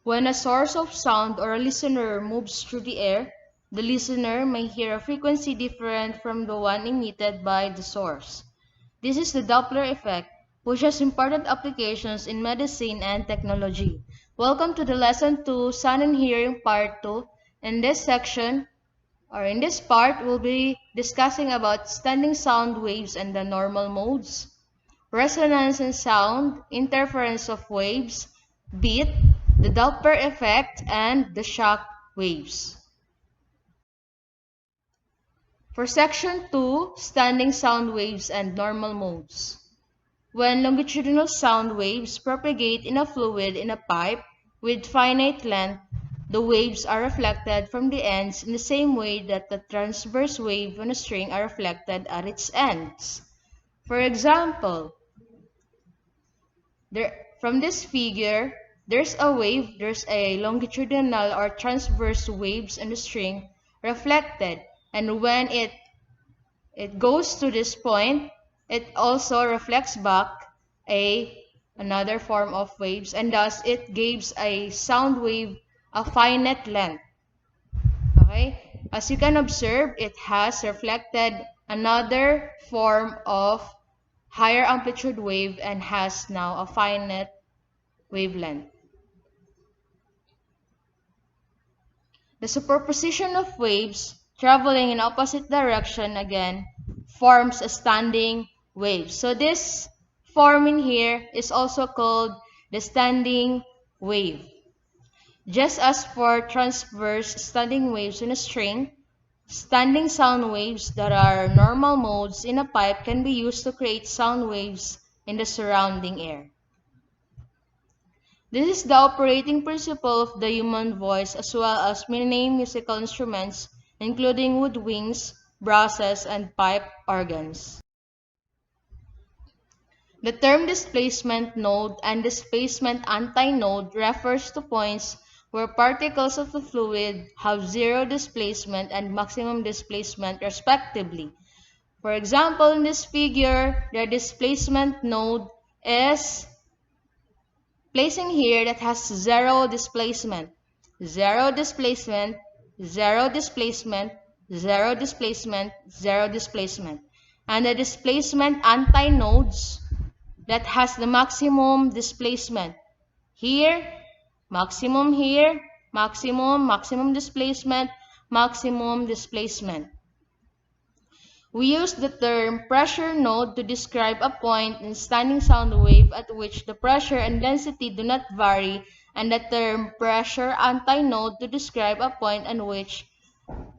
When a source of sound or a listener moves through the air, the listener may hear a frequency different from the one emitted by the source. This is the Doppler effect, which has important applications in medicine and technology. Welcome to the Lesson 2 Sound and Hearing Part 2. In this section, or in this part, we'll be discussing about standing sound waves and the normal modes, resonance and sound, interference of waves, beat, the Doppler effect, and the shock waves. For section 2, standing sound waves and normal modes. When longitudinal sound waves propagate in a fluid in a pipe with finite length, the waves are reflected from the ends in the same way that the transverse wave on a string are reflected at its ends. For example, from this figure, there's a longitudinal or transverse waves on the string reflected, and when it goes to this point, it also reflects back another form of waves, and thus it gives a sound wave a finite length. Okay? As you can observe, it has reflected another form of higher amplitude wave and has now a finite wavelength. The superposition of waves traveling in opposite direction again forms a standing wave. So this forming here is also called the standing wave. Just as for transverse standing waves in a string, standing sound waves that are normal modes in a pipe can be used to create sound waves in the surrounding air. This is the operating principle of the human voice as well as many musical instruments, including woodwinds, brasses, and pipe organs. The term displacement node and displacement antinode refers to points where particles of the fluid have zero displacement and maximum displacement respectively. For example, in this figure, the displacement node is placing here that has zero displacement, zero displacement, zero displacement, zero displacement, zero displacement. And the displacement antinodes that has the maximum displacement. Here, maximum here, maximum displacement, maximum displacement. We use the term pressure node to describe a point in standing sound wave at which the pressure and density do not vary, and the term pressure antinode to describe a point in which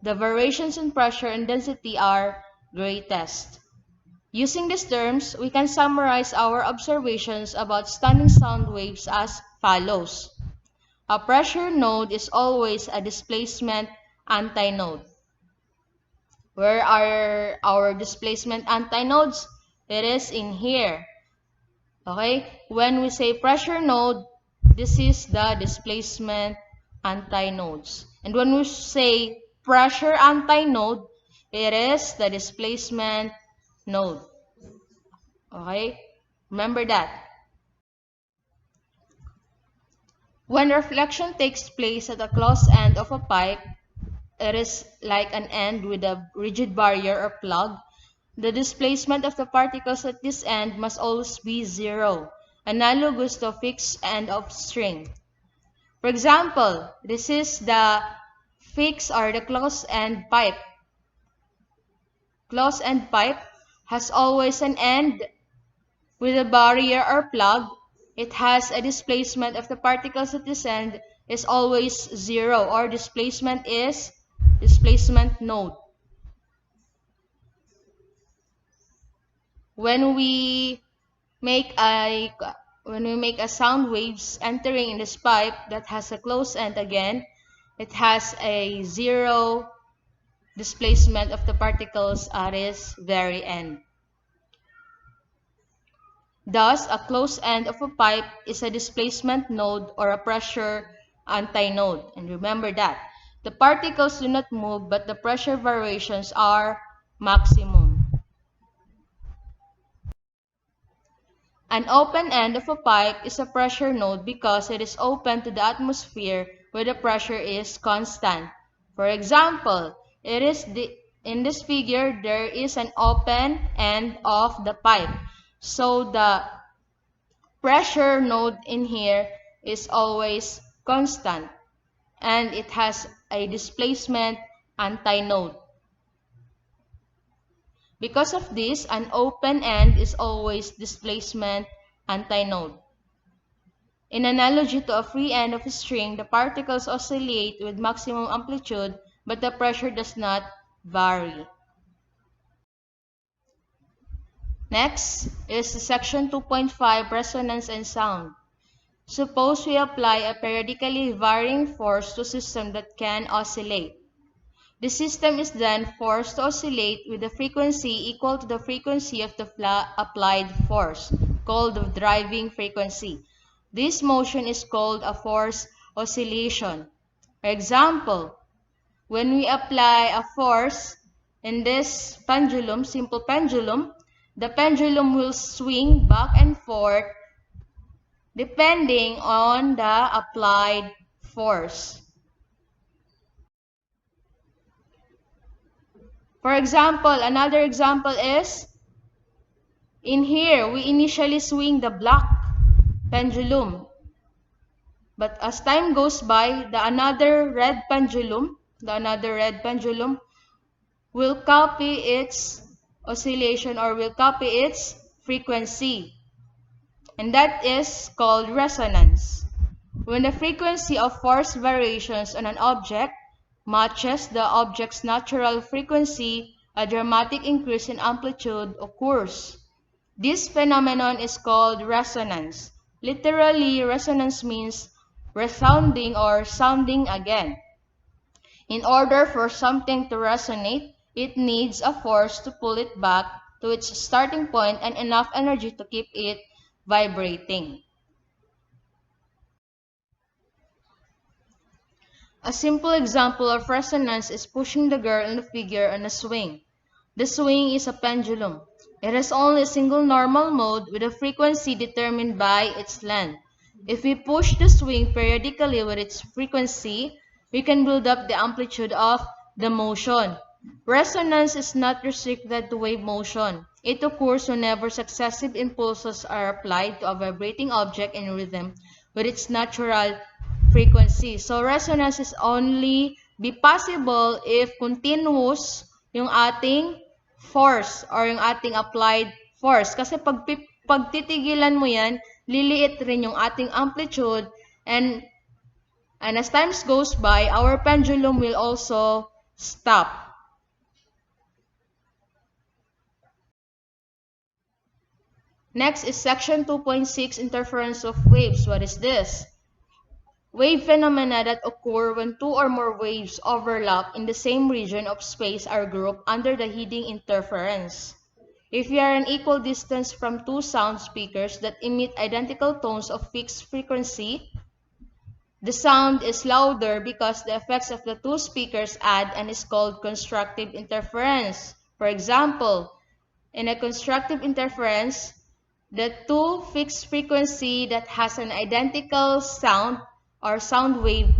the variations in pressure and density are greatest. Using these terms, we can summarize our observations about standing sound waves as follows. A pressure node is always a displacement antinode. Where are our displacement antinodes? It is in here. Okay? When we say pressure node, this is the displacement antinodes. And when we say pressure antinode, it is the displacement node. Okay? Remember that. When reflection takes place at the closed end of a pipe, it is like an end with a rigid barrier or plug. The displacement of the particles at this end must always be zero, analogous to a fixed end of string. For example, this is the fixed or the closed end pipe. Closed end pipe has always an end with a barrier or plug. It has a displacement of the particles at this end is always zero, or displacement is displacement node. When we make a sound waves entering in this pipe that has a closed end again, it has a zero displacement of the particles at its very end. Thus, a closed end of a pipe is a displacement node or a pressure antinode. And remember that. The particles do not move, but the pressure variations are maximum. An open end of a pipe is a pressure node because it is open to the atmosphere where the pressure is constant. For example, in this figure there is an open end of the pipe. So the pressure node in here is always constant and it has a displacement antinode. Because of this, an open end is always displacement antinode. In analogy to a free end of a string, the particles oscillate with maximum amplitude, but the pressure does not vary. Next is section 2.5, resonance and sound. Suppose we apply a periodically varying force to a system that can oscillate. The system is then forced to oscillate with a frequency equal to the frequency of the applied force, called the driving frequency. This motion is called a force oscillation. For example, when we apply a force in this pendulum, simple pendulum, the pendulum will swing back and forth depending on the applied force. For example, another example is, in here, we initially swing the black pendulum. But as time goes by, the another red pendulum will copy its oscillation or will copy its frequency. And that is called resonance. When the frequency of force variations on an object matches the object's natural frequency, a dramatic increase in amplitude occurs. This phenomenon is called resonance. Literally, resonance means resounding or sounding again. In order for something to resonate, it needs a force to pull it back to its starting point and enough energy to keep it vibrating. A simple example of resonance is pushing the girl in the figure on a swing. The swing is a pendulum. It has only a single normal mode with a frequency determined by its length. If we push the swing periodically with its frequency, we can build up the amplitude of the motion. Resonance is not restricted to wave motion. It occurs whenever successive impulses are applied to a vibrating object in rhythm with its natural frequency. So resonance is only be possible if continuous yung ating force or yung ating applied force. Kasi pag titigilan mo yan, liliit rin yung ating amplitude and as time goes by, our pendulum will also stop. Next is section 2.6, interference of waves. What is this? Wave phenomena that occur when two or more waves overlap in the same region of space are grouped under the heading interference. If we are an equal distance from two sound speakers that emit identical tones of fixed frequency, the sound is louder because the effects of the two speakers add and is called constructive interference. For example, in a constructive interference, the two fixed frequency that has an identical sound or sound wave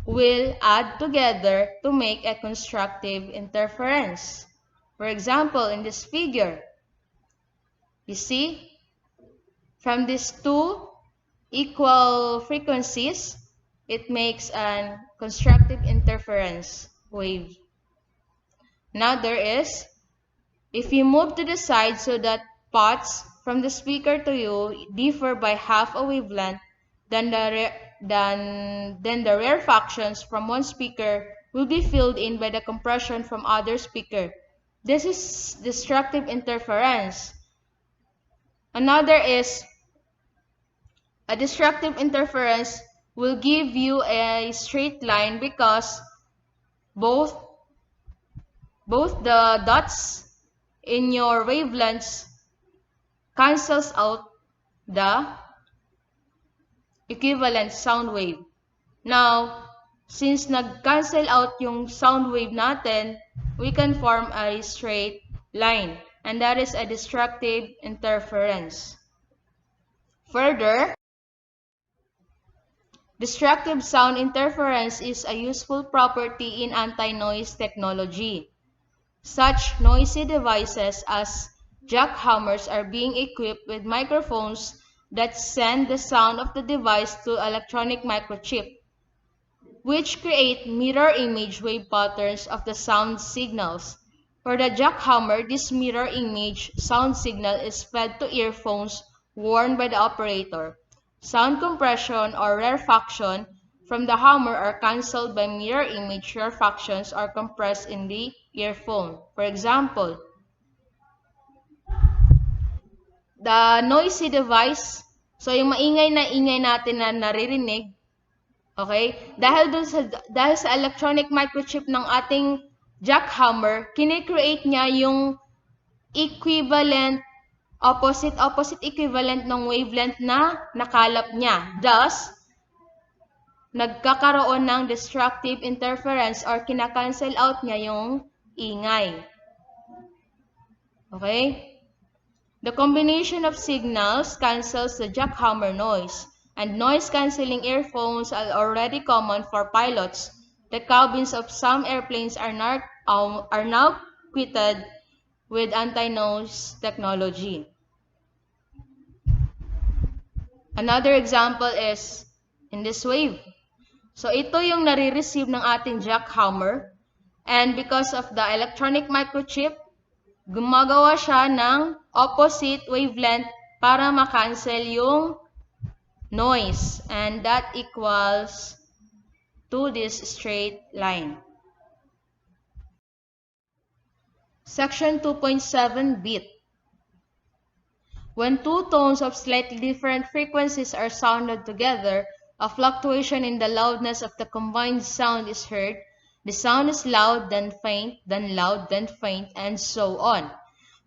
will add together to make a constructive interference. For example, in this figure, you see, from these two equal frequencies, it makes a constructive interference wave. Now there is, if you move to the side so that paths from the speaker to you differ by half a wavelength, then the rarefactions from one speaker will be filled in by the compression from other speaker. This is destructive interference. Another is, a destructive interference will give you a straight line because both the dots in your wavelengths cancels out the equivalent sound wave. Now, since nag-cancel out yung sound wave natin, we can form a straight line. And that is a destructive interference. Further, destructive sound interference is a useful property in anti-noise technology. Such noisy devices as jackhammers are being equipped with microphones that send the sound of the device to electronic microchip, which create mirror image wave patterns of the sound signals. For the jackhammer, this mirror image sound signal is fed to earphones worn by the operator. Sound compression or rarefaction from the hammer are cancelled by mirror image rarefactions or compressed in the earphone. For example, the noisy device, so yung maingay na ingay natin na naririnig, okay? Dahil sa electronic microchip ng ating jackhammer, kine-create niya yung equivalent opposite equivalent ng wavelength na nakalap niya. Thus, nagkakaroon ng destructive interference or kinakancel out niya yung ingay. Okay? The combination of signals cancels the jackhammer noise, and noise-canceling earphones are already common for pilots. The cabins of some airplanes are now kitted with anti-noise technology. Another example is in this wave. So ito yung nare-receive ng ating jackhammer, and because of the electronic microchip, gumagawa siya ng opposite wavelength para makancel yung noise, and that equals to this straight line. Section 2.7 Beat. When two tones of slightly different frequencies are sounded together, a fluctuation in the loudness of the combined sound is heard. The sound is loud, then faint, then loud, then faint, and so on.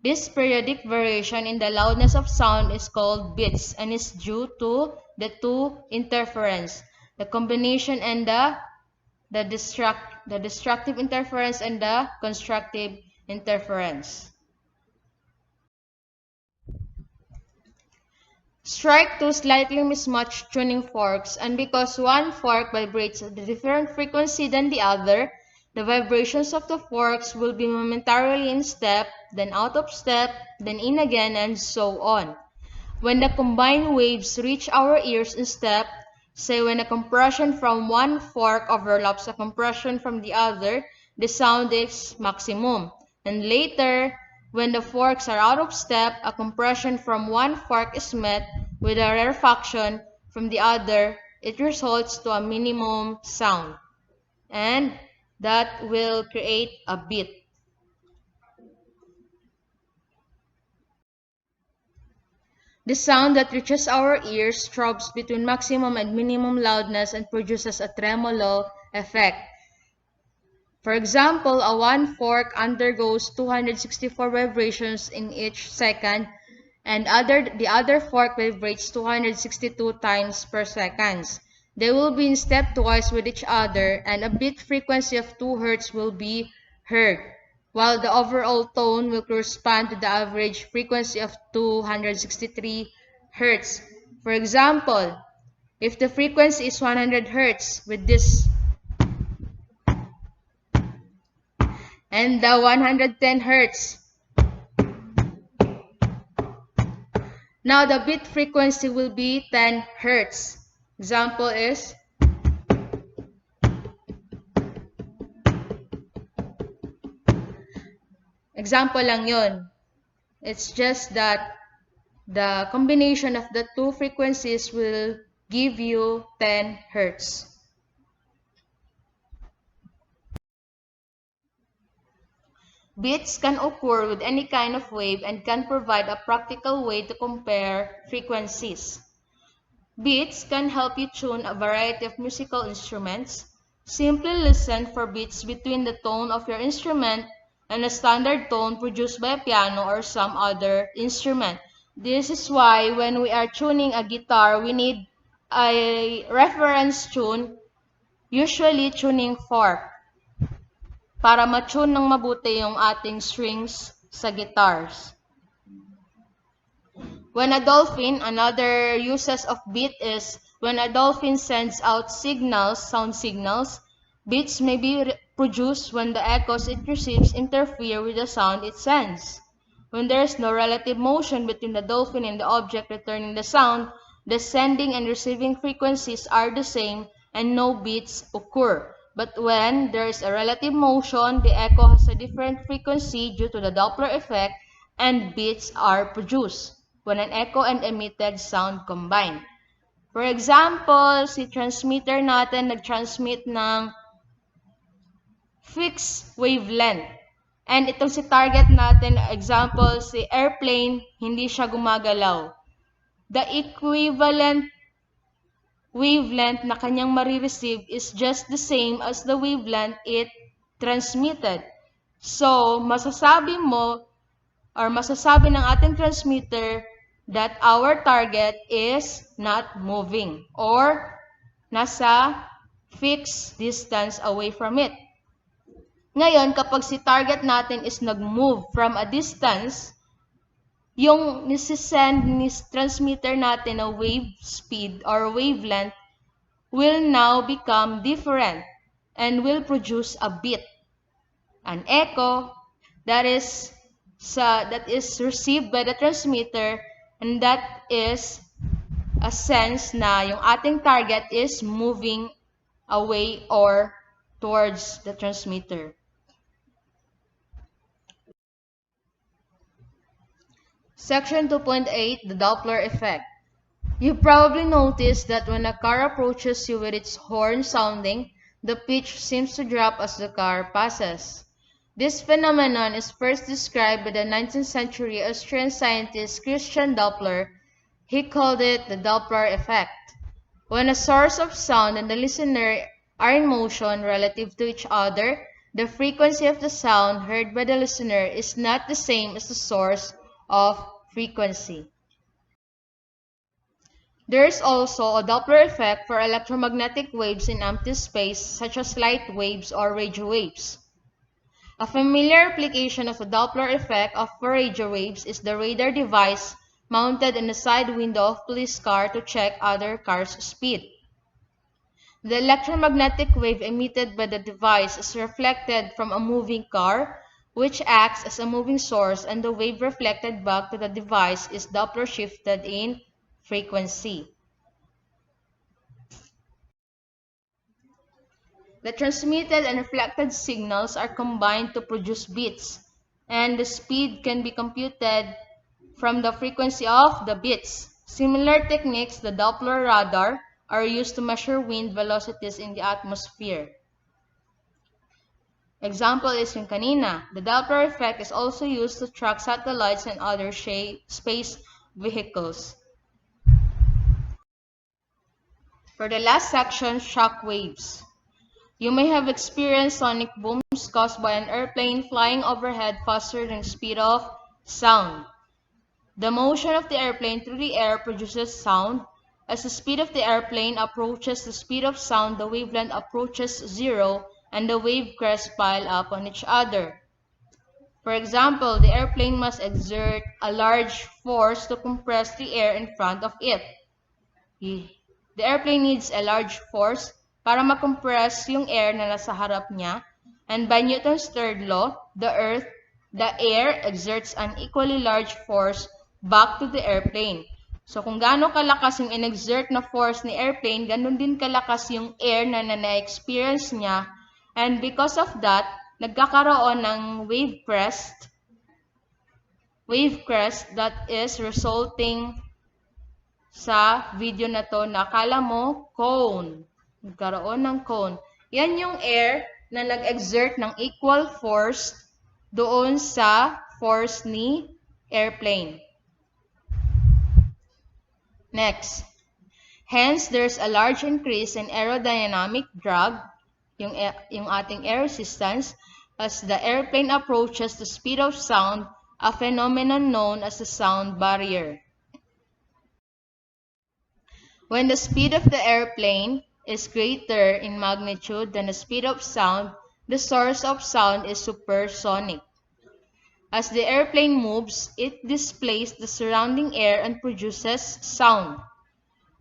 This periodic variation in the loudness of sound is called beats and is due to the two interference, the combination and the destructive interference and the constructive interference. Strike two slightly mismatched tuning forks, and because one fork vibrates at a different frequency than the other, the vibrations of the forks will be momentarily in step, then out of step, then in again, and so on. When the combined waves reach our ears in step, say when a compression from one fork overlaps a compression from the other, the sound is maximum. And later, when the forks are out of step, a compression from one fork is met with a rarefaction from the other, it results to a minimum sound. And that will create a beat. The sound that reaches our ears throbs between maximum and minimum loudness and produces a tremolo effect. For example, a one fork undergoes 264 vibrations in each second, and the other fork vibrates 262 times per second. They will be in step twice with each other, and a beat frequency of 2 Hz will be heard, while the overall tone will correspond to the average frequency of 263 Hz. For example, if the frequency is 100 Hz with this and the 110 Hz, now the beat frequency will be 10 Hz. Example is example lang yun. It's just that the combination of the two frequencies will give you 10 Hz. Beats can occur with any kind of wave and can provide a practical way to compare frequencies. Beats can help you tune a variety of musical instruments. Simply listen for beats between the tone of your instrument and a standard tone produced by a piano or some other instrument. This is why when we are tuning a guitar, we need a reference tune, usually tuning fork, para ma-tune ng mabuti yung ating strings sa guitars. When a dolphin, another uses of beat is when a dolphin sends out signals, sound signals, beats may be produced when the echoes it receives interfere with the sound it sends. When there is no relative motion between the dolphin and the object returning the sound, the sending and receiving frequencies are the same and no beats occur. But when there is a relative motion, the echo has a different frequency due to the Doppler effect and beats are produced when an echo and emitted sound combine. For example, si transmitter natin nag-transmit ng fixed wavelength. And itong si target natin, example, si airplane, hindi siya gumagalaw. The equivalent wavelength na kanyang marireceive is just the same as the wavelength it transmitted. So, masasabi mo or masasabi ng ating transmitter that our target is not moving or nasa fixed distance away from it. Ngayon, kapag si target natin is nag-move from a distance, yung nisisend ni transmitter natin na wave speed or wavelength will now become different and will produce a beat, an echo that is received by the transmitter, and that is a sense na yung ating target is moving away or towards the transmitter. Section 2.8, the Doppler effect. You probably noticed that when a car approaches you with its horn sounding, the pitch seems to drop as the car passes. This phenomenon is first described by the 19th century Austrian scientist Christian Doppler. He called it the Doppler effect. When a source of sound and the listener are in motion relative to each other, the frequency of the sound heard by the listener is not the same as the source of frequency. There is also a Doppler effect for electromagnetic waves in empty space, such as light waves or radio waves. A familiar application of the Doppler effect for radio waves is the radar device mounted in the side window of a police car to check other cars' speed. The electromagnetic wave emitted by the device is reflected from a moving car, which acts as a moving source, and the wave reflected back to the device is Doppler shifted in frequency. The transmitted and reflected signals are combined to produce beats, and the speed can be computed from the frequency of the beats. Similar techniques, the Doppler radar, are used to measure wind velocities in the atmosphere. Example is yung kanina. The Doppler effect is also used to track satellites and other space vehicles. For the last section, shock waves. You may have experienced sonic booms caused by an airplane flying overhead faster than the speed of sound. The motion of the airplane through the air produces sound. As the speed of the airplane approaches the speed of sound, the wavelength approaches zero and the wave crests pile up on each other. For example, the airplane must exert a large force to compress the air in front of it. The airplane needs a large force para makompress yung air na nasa harap niya, and by Newton's third law, the air exerts an equally large force back to the airplane. So kung gaano kalakas yung in-exert na force ni airplane, ganun din kalakas yung air na na-experience niya, and because of that, nagkakaroon ng wave crest that is resulting sa video na to na akala mo cone. Nagkaroon ng cone. Yan yung air na nag-exert ng equal force doon sa force ni airplane. Next. Hence, there's a large increase in aerodynamic drag, yung ating air resistance, as the airplane approaches the speed of sound, a phenomenon known as the sound barrier. When the speed of the airplane is greater in magnitude than the speed of sound, the source of sound is supersonic. As the airplane moves, it displaces the surrounding air and produces sound.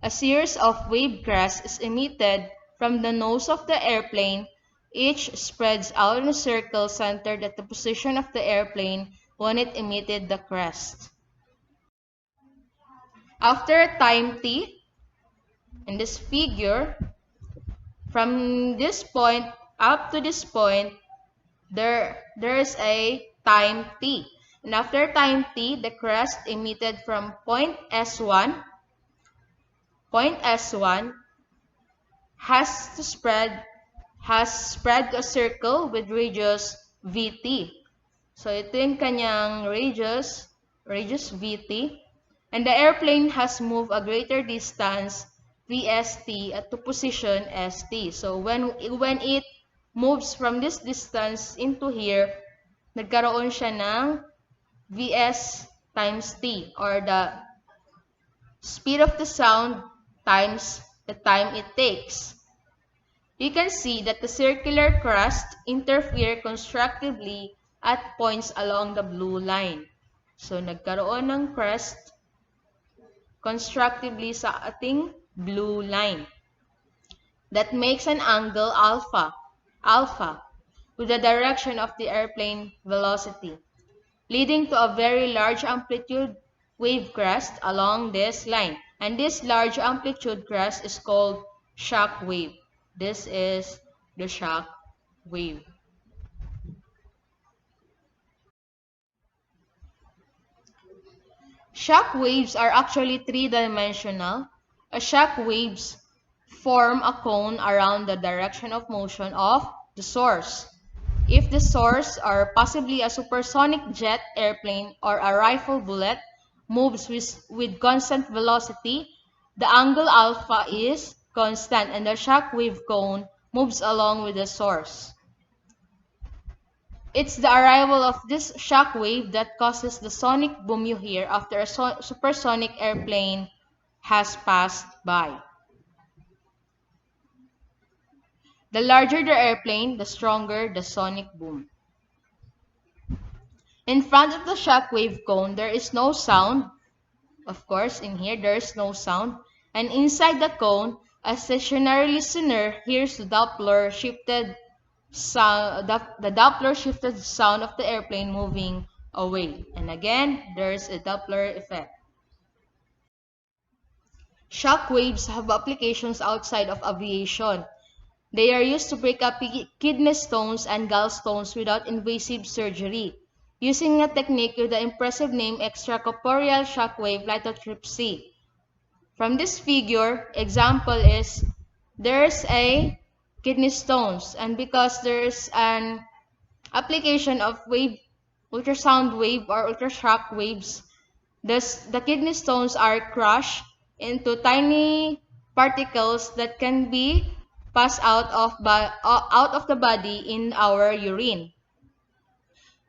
A series of wave crests is emitted from the nose of the airplane. Each spreads out in a circle centered at the position of the airplane when it emitted the crest. After a time t, in this figure, from this point up to this point, there's a time t. And after time t, the crest emitted from point S1 has spread to a circle with radius VT. So ito yung kanyang radius VT. And the airplane has moved a greater distance VST at to position ST. So when it moves from this distance into here, nagkaroon siya ng Vs times T, or the speed of the sound times the time it takes. You can see that the circular crust interfere constructively at points along the blue line. So, nagkaroon ng crest constructively sa ating blue line. That makes an angle alpha, with the direction of the airplane velocity, leading to a very large amplitude wave crest along this line. And this large amplitude crest is called shock wave. This is the shock wave. Shock waves are actually three-dimensional. A shock waves form a cone around the direction of motion of the source. If the source, or possibly a supersonic jet airplane or a rifle bullet, moves with constant velocity, the angle alpha is constant and the shock wave cone moves along with the source. It's the arrival of this shock wave that causes the sonic boom you hear after a supersonic airplane has passed by. The larger the airplane, the stronger the sonic boom. In front of the shock wave cone, there is no sound. Of course, in here, there is no sound. And inside the cone, a stationary listener hears the Doppler shifted sound, the Doppler shifted sound of the airplane moving away. And again, there's a Doppler effect. Shock waves have applications outside of aviation. They are used to break up kidney stones and gallstones without invasive surgery, using a technique with the impressive name extracorporeal shock wave lithotripsy. From this figure, example is there's a kidney stones, and because there's an application of ultrasound wave or ultrashock waves, the kidney stones are crushed into tiny particles that can be passed out of the body in our urine.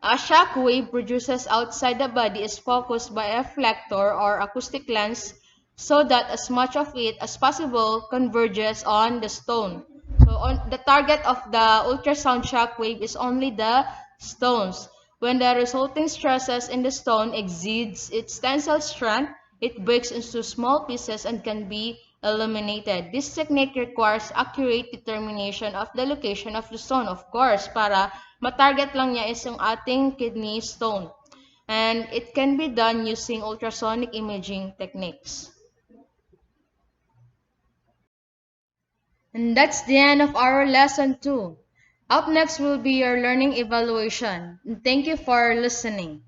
A shock wave produced outside the body is focused by a reflector or acoustic lens so that as much of it as possible converges on the stone. So the target of the ultrasound shock wave is only the stones. When the resulting stresses in the stone exceeds its tensile strength, it breaks into small pieces and can be eliminated. This technique requires accurate determination of the location of the stone, of course, para matarget lang niya is yung ating kidney stone. And it can be done using ultrasonic imaging techniques. And that's the end of our lesson 2. Up next will be your learning evaluation. Thank you for listening.